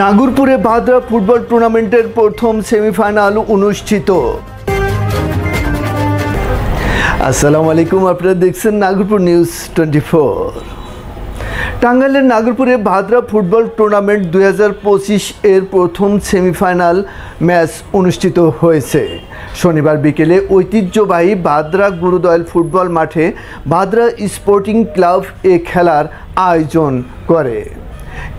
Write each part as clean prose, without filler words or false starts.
নাগরপুরে Bhadra football টুর্নামেন্টের প্রথম semifinal অনুষ্ঠিত। আসসালামু আলাইকুম, আপনারা দেখছেন নাগরপুর নিউজ 24। টাঙ্গাইলের নাগরপুরে ভাদ্রা ফুটবল টুর্নামেন্ট 2025 এর প্রথম সেমিফাইনাল ম্যাচ অনুষ্ঠিত হয়েছে। শনিবার বিকেলে ঐতিহ্যবাহী ভাদ্রা গুরুদয়াল ফুটবল মাঠে ভাদ্রা স্পোর্টিং ক্লাব এ খেলার আয়োজন করে।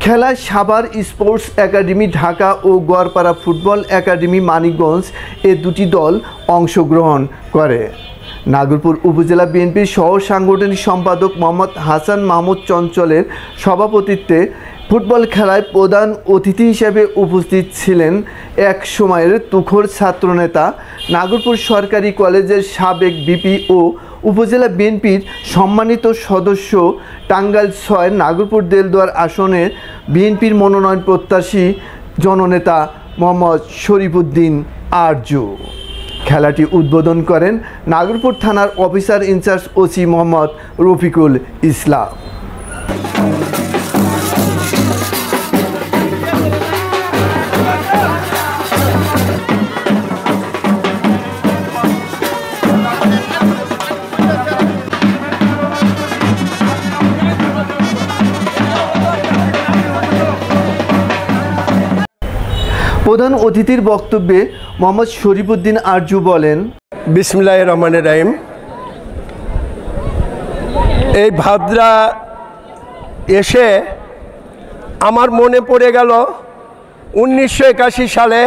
খেলায় সাভার স্পোর্টস একাডেমি ঢাকা ও গড়পাড়া ফুটবল একাডেমি মানিকগঞ্জ এ দুটি দল অংশগ্রহণ করে। নাগরপুর উপজেলা বিএনপির সহ সাংগঠনিক সম্পাদক মোহাম্মদ হাসান মাহমুদ চঞ্চলের সভাপতিত্বে ফুটবল খেলায় প্রধান অতিথি হিসেবে উপস্থিত ছিলেন এক সময়ের তুখোর ছাত্রনেতা, নাগরপুর সরকারি কলেজের সাবেক ভিপি ও উপজেলা বিএনপির সম্মানিত সদস্য, টাঙ্গাইল ৬ নাগরপুর দেলদুয়ার আসনের বিএনপির মনোনয়ন প্রত্যাশী জননেতা মোহাম্মদ শরীফুদ্দিন আরজু। খেলাটি উদ্বোধন করেন নাগরপুর থানার officer incharge OC Mohammad Rafiqul Islam. প্রধান অতিথির বক্তব্যে মোহাম্মদ শরীফুদ্দিন আরজু বলেন, বিসমিল্লাহির রহমানির রহিম। এই ভাদ্রা এসে আমার মনে পড়ে গেল 1981 সালে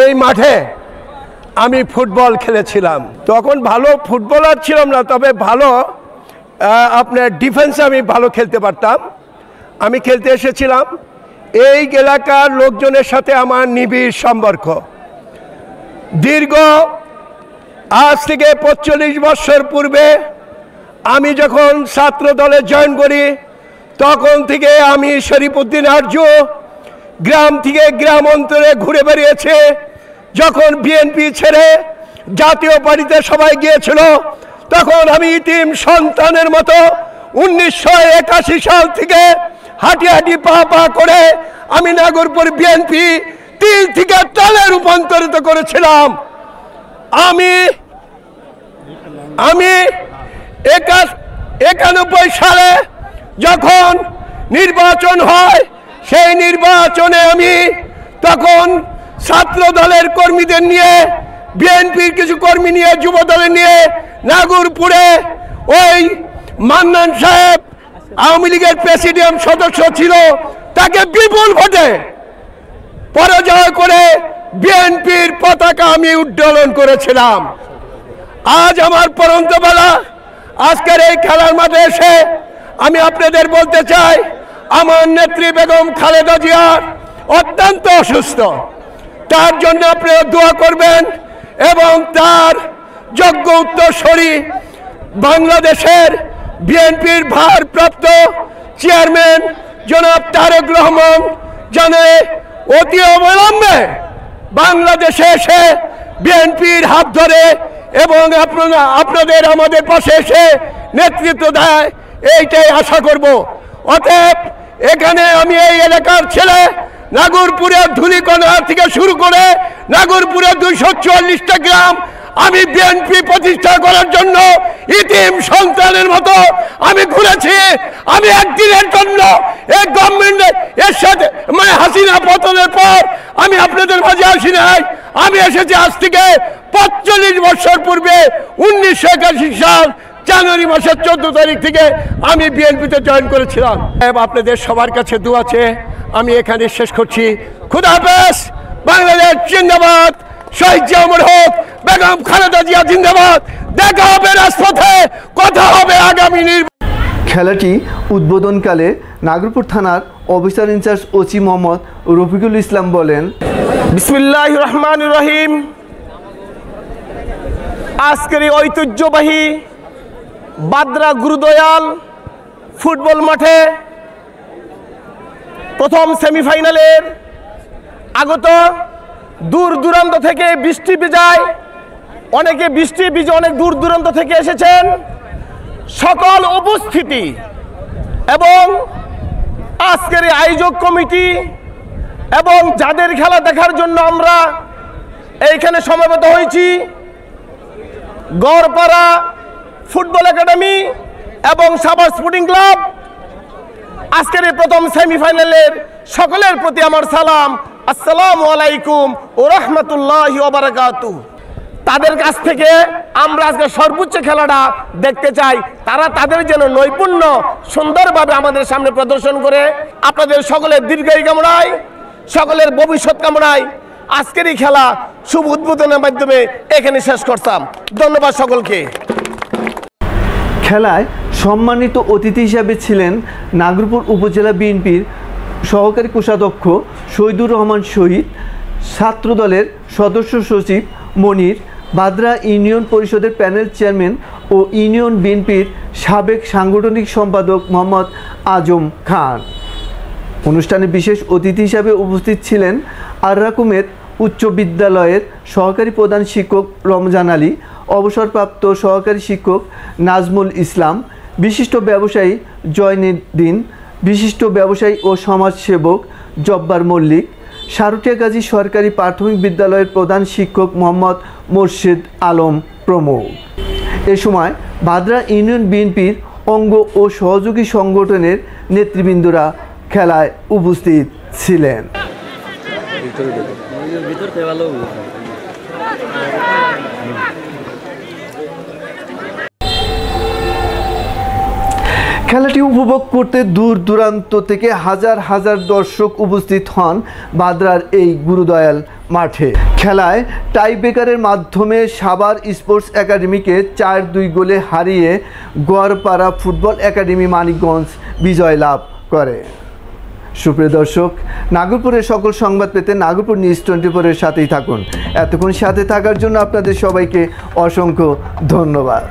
এই মাঠে আমি ফুটবল খেলেছিলাম। তখন ভালো ফুটবলার ছিলাম না, তবে ভালো আপনার ডিফেন্সে আমি ভালো খেলতে পারতাম। আমি খেলতে এসেছিলাম। এই এলাকার লোকজনের সাথে আমার নিবিড় সম্পর্ক। দীর্ঘ আজ থেকে 45 বছর পূর্বে আমি যখন ছাত্র দলে জয়েন করি, তখন থেকে আমি শরীফুদ্দিন আরজু গ্রাম থেকে গ্রাম অন্তরে ঘুরে বেরিয়েছে। যখন বিএনপি ছেড়ে জাতীয় পার্টিতে সবাই গিয়েছিল, তখন আমি ইতিম সন্তানের মতো 1981 সাল থেকে হাঁটি হাঁটি পা পা করে আমি নাগরপুর বিএনপি তিল থেকে তালে রূপান্তরিত করেছিলাম। আমি 91 সালে যখন নির্বাচন হয়, সেই নির্বাচনে আমি তখন ছাত্র দলের কর্মীদের নিয়ে, বিএনপির কিছু কর্মী নিয়ে, যুব দলের নিয়ে নাগরপুরে ওই মান্নান সাহেব আওয়ামী লীগের প্রেসিডিয়াম সদস্য ছিল, তাকে বিপুল ভোটে পরাজয় করে বিএনপির পতাকা আমি উড্ডয়ন করেছিলাম। আজ আমার পরন্ত বেলা আজকের এই খেলার মাঠে এসে আমি আপনাদের বলতে চাই, আমার নেত্রী বেগম খালেদা জিয়া অত্যন্ত অসুস্থ। তার জন্য আপনারা দোয়া করবেন এবং তার যোগ্য উত্তরসূরি বাংলাদেশের বিএনপির ভারপ্রাপ্ত চেয়ারম্যান জনাব তারেক রহমান জানে অতি অবিলম্বে বাংলাদেশে এসে বিএনপির হাত ধরে এবং আপনাদের আমাদের পাশে এসে নেতৃত্ব দেয়, এইটাই আশা করব। অতএব এখানে আমি এই এলাকার ছেলে, নাগরপুরের ধুলিকণা থেকে শুরু করে নাগরপুরের 244টা গ্রাম আমি বিএনপি প্রতিষ্ঠা করার জন্য ইতিম সন্তানের মতো আমি ঘুরেছি। আমি একদিনের জন্য এই গভর্নমেন্টের এর সাথে হাসিনা পতনের পর আমি আপনাদের মাঝে আসি নাই। আমি এসেছি আজ থেকে 45 বছর পূর্বে 1981 সাল জানুয়ারি মাসের 14 তারিখ থেকে আমি বিএনপিতে জয়েন করেছিলাম। আপনাদের সবার কাছে দোয়া চেয়ে আমি এখানে শেষ করছি। খুদা হাফেজ। বাংলাদেশ জিন্দাবাদ। শহীদ জিয়া অমর হোক। বেগম খালেদা জিয়া জিন্দাবাদ। দেখা হবে রাজপথে, কথা হবে আগামী নির্বাচন। খেলাটি উদ্বোধনকালে নাগরপুর থানার officer incharge OC Mohammad Rafiqul Islam বলেন, বিসমিল্লাহির রহমানির রহিম। আজকের এই ঐতিহ্যবাহী ভাদ্রা গুরুদয়াল ফুটবল মাঠে প্রথম সেমিফাইনালের আগত দূর দূরান্ত থেকে বৃষ্টি ভিজায়, অনেকে বৃষ্টি ভিজে অনেক দূর দূরান্ত থেকে এসেছেন। সকল উপস্থিতি এবং আজকের এই আয়োজক কমিটি এবং যাদের খেলা দেখার জন্য আমরা এইখানে সমবেত হয়েছি, গড়পাড়া ফুটবল একাডেমি এবং সাভার স্পোর্টিং ক্লাব, আজকের এই প্রথম সেমিফাইনালের সকলের প্রতি আমার সালাম, আসসালামু আলাইকুম ও রহমতুল্লাহি ওয়া বারাকাতুহু। তাদের কাছ থেকে আমরা আজকে সর্বোচ্চ খেলাটা দেখতে চাই, তারা তাদের যেন নৈপুণ্য সুন্দরভাবে আমাদের সামনে প্রদর্শন করে। আপনাদের সকলের দীর্ঘায়ু কামনায়, সকলের ভবিষ্যৎ কামনায় আজকের এই খেলা শুভ উদ্বোধনের মাধ্যমে এখানে শেষ করতাম। ধন্যবাদ সকলকে। খেলায় সম্মানিত অতিথি হিসাবে ছিলেন নাগরপুর উপজেলা বিএনপির সহকারী কোষাধ্যক্ষ শহীদুর রহমান শহীদ, ছাত্রদলের সদস্য সচিব মনির, ভাদ্রা ইউনিয়ন পরিষদের প্যানেল চেয়ারম্যান ও ইউনিয়ন বিএনপির সাবেক সাংগঠনিক সম্পাদক মোহাম্মদ আজম খান। অনুষ্ঠানে বিশেষ অতিথি হিসাবে উপস্থিত ছিলেন আররাকুমেত উচ্চ বিদ্যালয়ের সহকারী প্রধান শিক্ষক রমজান আলী, অবসরপ্রাপ্ত সহকারী শিক্ষক নাজমুল ইসলাম, বিশিষ্ট ব্যবসায়ী জয়নুদ্দিন, বিশিষ্ট ব্যবসায়ী ও সমাজসেবক জব্বার মল্লিক, সারুটিয়া গাজী সরকারি প্রাথমিক বিদ্যালয়ের প্রধান শিক্ষক মোহাম্মদ মোর্শেদ আলম প্রমুখ। এ সময় ভাদ্রা ইউনিয়ন বিএনপির অঙ্গ ও সহযোগী সংগঠনের নেতৃবৃন্দরা খেলায় উপস্থিত ছিলেন। খেলাটি উপভোগ করতে দূর দূরান্ত থেকে হাজার হাজার দর্শক উপস্থিত হন ভাদ্রার এই গুরুদয়াল মাঠে। খেলায় টাই ব্রেকারের মাধ্যমে সাভার স্পোর্টস একাডেমিকে 4-2 গোলে হারিয়ে গড়পাড়া ফুটবল একাডেমি মানিকগঞ্জ বিজয় লাভ করে। সুপ্রিয় দর্শক, নাগরপুরের সকল সংবাদ পেতে নাগরপুর নিউজ 24-এর সাথেই থাকুন। এতক্ষণ সাথে থাকার জন্য আপনাদের সবাইকে অসংখ্য ধন্যবাদ।